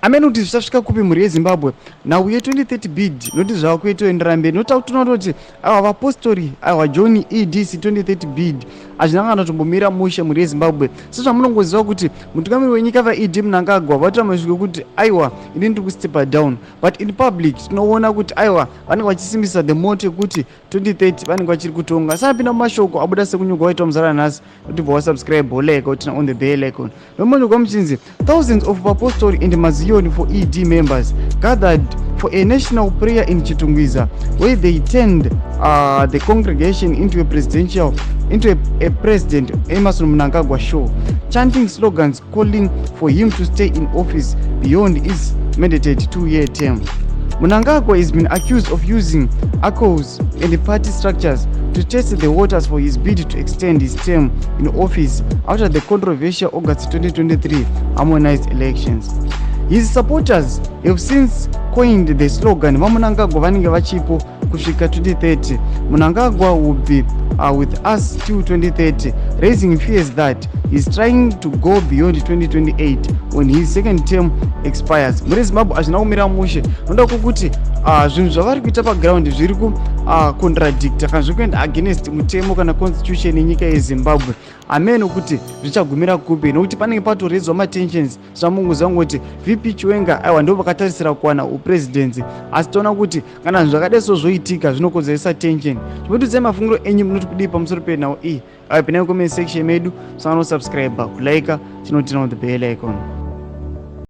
amene kuti zvichasvika kupi mhuri yeZimbabwe nhau ye2030 bid noti zvavakuitoendera mberi notakutoona kuti ava vapostori ava John EDC 2030 bid hazvina kana tombomira mushe mhuri yeZimbabwe sezvamunongoziva kuti mutungamiri wenyika vaED Mnangagwa vatora masviko kuti aiwa ini ndiri kustepa down, but in public tinoona kuti aiwa vanenge vachisimbisa the moto yekuti 2030 vanenge vachiri kutonga. Sanapinda mumashoko abuda sekunyuka waita muzara nhasi notibva wasubscribe like utina on the bell icon. Nomonogwa muchinzi thousands of apostle and maziyoni for ED members gathered for a national prayer in Chitungwiza, where they turned the congregation into a President Emerson Mnangagwa show, chanting slogans calling for him to stay in office beyond his mandated 2-year term. Mnangagwa has been accused of using ACOs and party structures to test the waters for his bid to extend his term in office after the controversial August 2023 harmonized elections. His supporters have since coined the slogan Mnangagwa vanenge vachipo kusvika 2030. Mnangagwa will be with us till 2030, raising fears that he's trying to go beyond 2028 when his second term expires. Muri Zimbabwe hazvina kumira mushe, noda kuti zvinhu zvavari kuita paground zviri ku contradict kana zviri kuenda against mutemo kana constitution yenyika yeZimbabwe. Ameno kuti zvichagumira kupi nokuti panenge patoredzwa matensions zvamungoziva kuti VP Chiwenga aiwa ndo vakatarisira kuwana upresidency, asi toona kuti kana zvinhu zvakadai zvoitika zvinokonzeresa tension. Zvinotidzai mafungiro enyu munoti kudii pamusoro penhau iyi. Pinai comment section medu, subscribe, kulike, tinotina on the bell icon.